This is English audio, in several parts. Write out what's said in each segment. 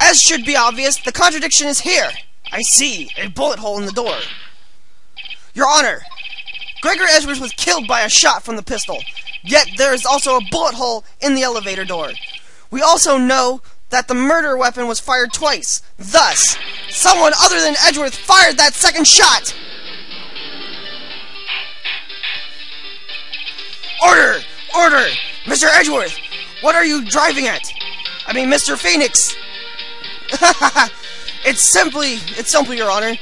As should be obvious, the contradiction is here. I see a bullet hole in the door. Your Honor, Gregory Edgeworth was killed by a shot from the pistol, yet there is also a bullet hole in the elevator door. We also know that the murder weapon was fired twice. Thus, someone other than Edgeworth fired that second shot! Order! Order! Mr. Edgeworth! What are you driving at? I mean, Mr. Phoenix! It's simply, Your Honor.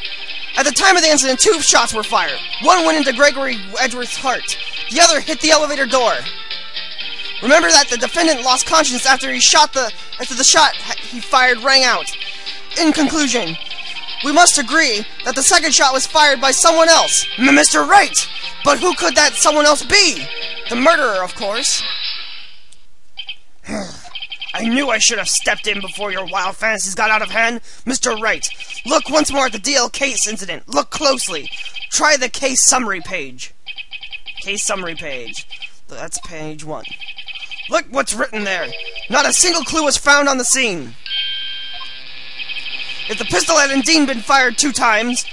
At the time of the incident, 2 shots were fired. One went into Gregory Edgeworth's heart. The other hit the elevator door. Remember that the defendant lost consciousness after the shot he fired rang out. In conclusion, we must agree that the second shot was fired by someone else, Mr. Wright. But who could that someone else be? The murderer, of course. I knew I should have stepped in before your wild fantasies got out of hand. Mr. Wright, look once more at the DL case incident. Look closely. Try the case summary page. Case summary page. That's page 1. Look what's written there. Not a single clue was found on the scene. If the pistol had indeed been fired 2 times,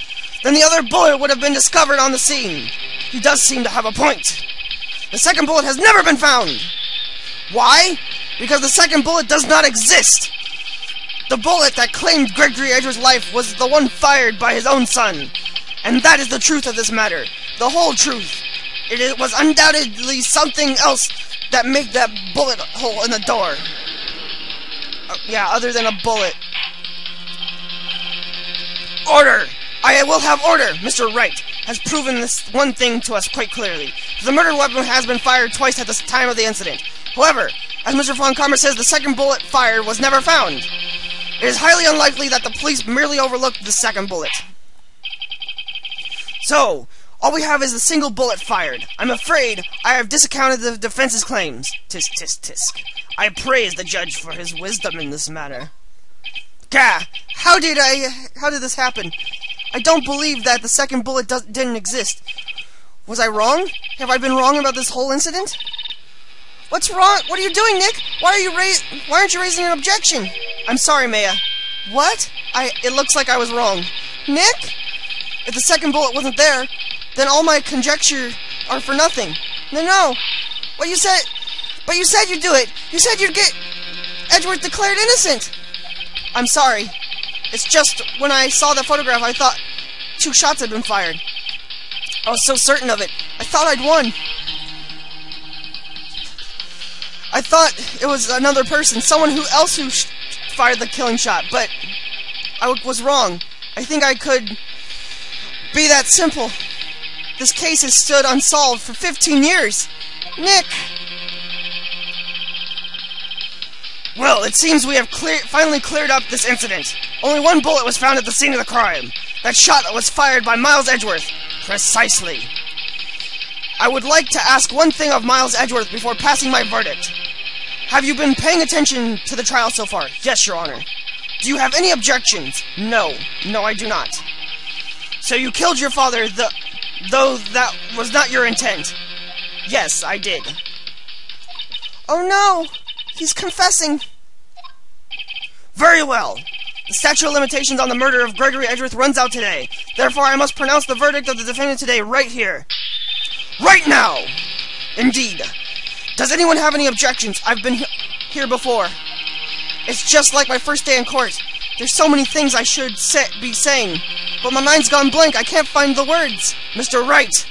then the other bullet would have been discovered on the scene. He does seem to have a point. The second bullet has never been found. Why? Because the second bullet does not exist. The bullet that claimed Gregory Edgeworth's life was the one fired by his own son. And that is the truth of this matter. The whole truth. It was undoubtedly something else that made that bullet hole in the door. Yeah, other than a bullet. Order! I will have order! Mr. Wright has proven this one thing to us quite clearly. The murder weapon has been fired twice at the time of the incident. However, as Mr. Von Karmer says, the second bullet fired was never found. It is highly unlikely that the police merely overlooked the second bullet. So, all we have is a single bullet fired. I'm afraid I have discounted the defense's claims. Tisk, tisk, tisk. I praise the judge for his wisdom in this matter. Gah! How did this happen? I don't believe that the second bullet didn't exist. Was I wrong? Have I been wrong about this whole incident? What's wrong? What are you doing, Nick? Why aren't you raising an objection? I'm sorry, Maya. What? It looks like I was wrong. Nick? If the second bullet wasn't there, then all my conjecture are for nothing. No. But you said you'd do it. You said you'd get Edgeworth declared innocent. I'm sorry. It's just when I saw the photograph, I thought 2 shots had been fired. I was so certain of it. I thought I'd won. I thought it was another person, someone else who fired the killing shot, but I was wrong. I think I could be that simple. This case has stood unsolved for 15 years. Nick! Well, it seems we have finally cleared up this incident. Only 1 bullet was found at the scene of the crime. That shot was fired by Miles Edgeworth. Precisely. I would like to ask one thing of Miles Edgeworth before passing my verdict. Have you been paying attention to the trial so far? Yes, Your Honor. Do you have any objections? No. No, I do not. So you killed your father, though that was not your intent? Yes, I did. Oh no! He's confessing. Very well. The statute of limitations on the murder of Gregory Edgeworth runs out today. Therefore, I must pronounce the verdict of the defendant today, right here. Right now! Indeed. Does anyone have any objections? I've been here before. It's just like my first day in court. There's so many things I should be saying, but my mind's gone blank. I can't find the words. Mr. Wright.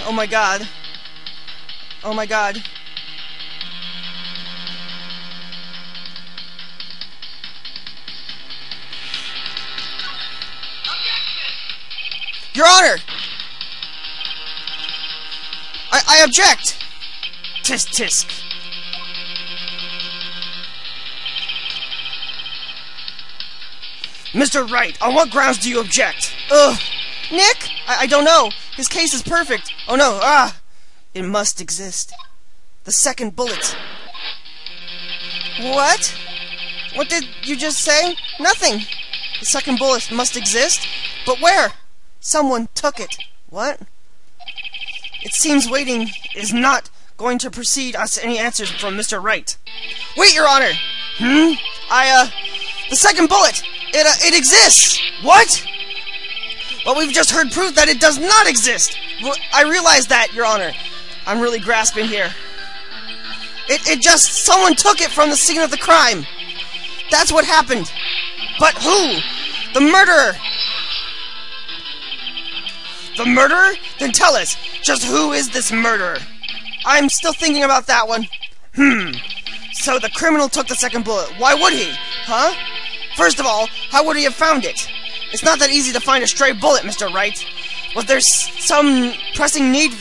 Oh my God. Oh my God. Your Honor! I object! Tisk, tisk. Mr. Wright, on what grounds do you object? Ugh. Nick? I don't know. His case is perfect. Oh no, it must exist. The second bullet. What? What did you just say? Nothing. The second bullet must exist? But where? Someone took it. What? It seems waiting is not going to proceed us any answers from Mr. Wright. Wait, Your Honor! The second bullet! It exists! What? Well, we've just heard proof that it does not exist! I realize that, Your Honor. I'm really grasping here. Someone took it from the scene of the crime! That's what happened! But who? The murderer! The murderer? Then tell us, just who is this murderer? I'm still thinking about that one. So the criminal took the second bullet. Why would he? Huh? First of all, how would he have found it? It's not that easy to find a stray bullet, Mr. Wright. Was there some pressing need?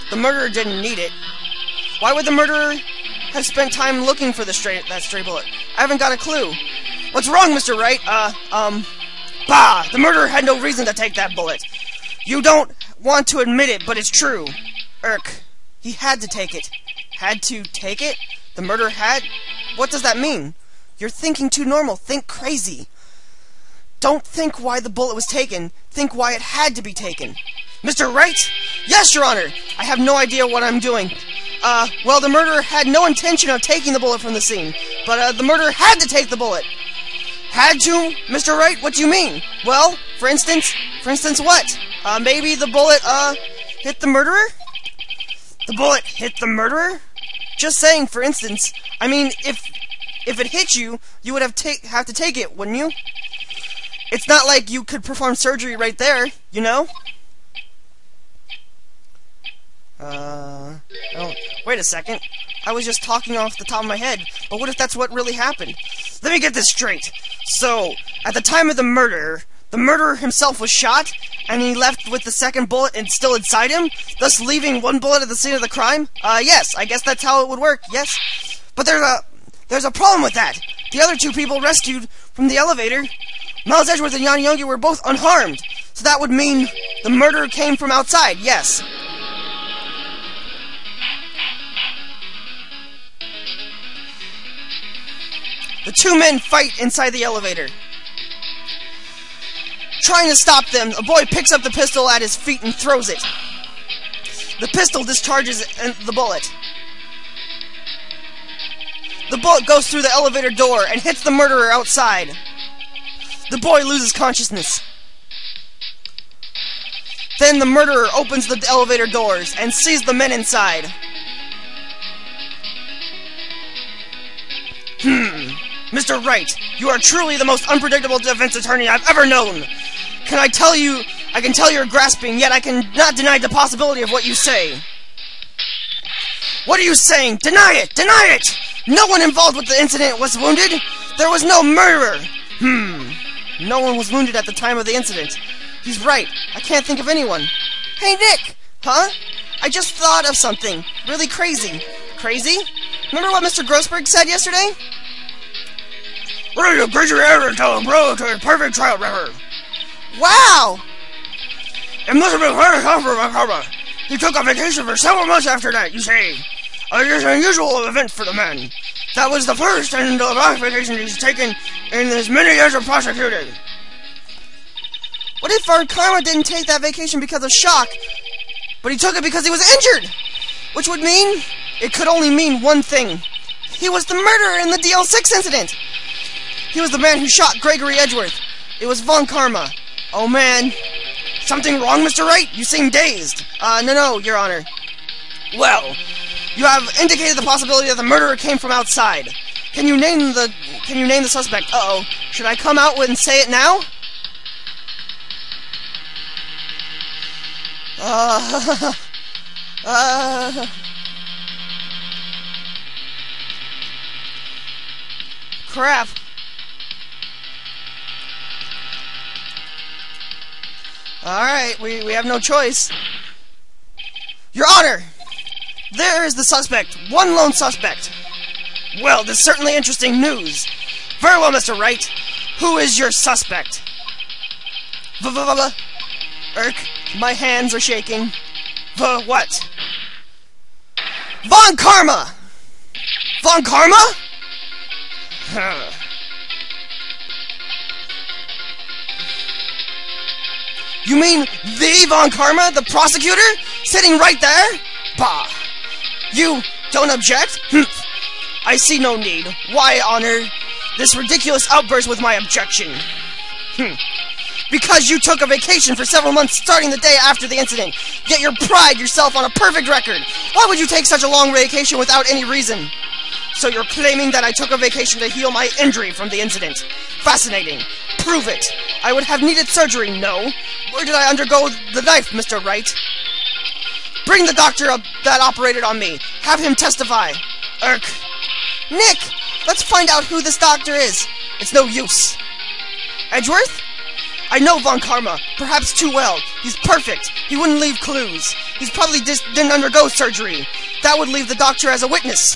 The murderer didn't need it. Why would the murderer have spent time looking for that stray bullet? I haven't got a clue. What's wrong, Mr. Wright? Bah! The murderer had no reason to take that bullet. You don't want to admit it, but it's true. He had to take it. Had to take it? The murderer had? What does that mean? You're thinking too normal. Think crazy. Don't think why the bullet was taken. Think why it had to be taken. Mr. Wright? Yes, Your Honor! I have no idea what I'm doing. Well, the murderer had no intention of taking the bullet from the scene, but, the murderer had to take the bullet. Had to? Mr. Wright, what do you mean? Well, for instance what? Maybe the bullet, hit the murderer? The bullet hit the murderer? Just saying, for instance. I mean, if it hit you, you would have to take it, wouldn't you? It's not like you could perform surgery right there, you know? Oh, wait a second. I was just talking off the top of my head, but what if that's what really happened? Let me get this straight. So, at the time of the murderer himself was shot, and he left with the second bullet and still inside him, thus leaving one bullet at the scene of the crime? Yes, I guess that's how it would work, yes. But there's a problem with that. The other two people rescued from the elevator, Miles Edgeworth and Yanni Yogi, were both unharmed. So that would mean the murderer came from outside, yes. The two men fight inside the elevator. Trying to stop them, a boy picks up the pistol at his feet and throws it. The pistol discharges the bullet. The bullet goes through the elevator door and hits the murderer outside. The boy loses consciousness. Then the murderer opens the elevator doors and sees the men inside. Mr. Wright, you are truly the most unpredictable defense attorney I've ever known. I can tell you're grasping, yet I cannot deny the possibility of what you say. What are you saying? Deny it! Deny it! No one involved with the incident was wounded. There was no murderer. No one was wounded at the time of the incident. He's right. I can't think of anyone. Hey, Nick! Huh? I just thought of something. Really crazy. Crazy? Remember what Mr. Grossberg said yesterday? We're gonna bridge your error and tell him, bro, to a perfect trial record. Wow! It must have been very tough for my karma. He took a vacation for several months after that, you say. It is an unusual event for the man. That was the first and the last vacation he's taken in his many years of prosecuting. What if our karma didn't take that vacation because of shock, but he took it because he was injured? Which would mean, it could only mean one thing. He was the murderer in the DL6 incident. He was the man who shot Gregory Edgeworth. It was Von Karma. Oh man. Something wrong, Mr. Wright? You seem dazed. No, Your Honor. Well, you have indicated the possibility that the murderer came from outside. Can you name the suspect? Uh-oh. Should I come out and say it now? Crap. Alright, we have no choice. Your Honor! There is the suspect. One lone suspect. Well, this is certainly interesting news. Very well, Mr. Wright. Who is your suspect? My hands are shaking. What? Von Karma! Von Karma? You mean the Von Karma, the prosecutor? Sitting right there? Bah. You don't object? I see no need. Why honor this ridiculous outburst with my objection? Because you took a vacation for several months starting the day after the incident, yet you pride yourself on a perfect record. Why would you take such a long vacation without any reason? So you're claiming that I took a vacation to heal my injury from the incident. Fascinating. Prove it. I would have needed surgery, no. Where did I undergo the knife, Mr. Wright? Bring the doctor that operated on me. Have him testify. Nick, let's find out who this doctor is. It's no use. Edgeworth? I know Von Karma, perhaps too well. He's perfect. He wouldn't leave clues. He's probably just didn't undergo surgery. That would leave the doctor as a witness.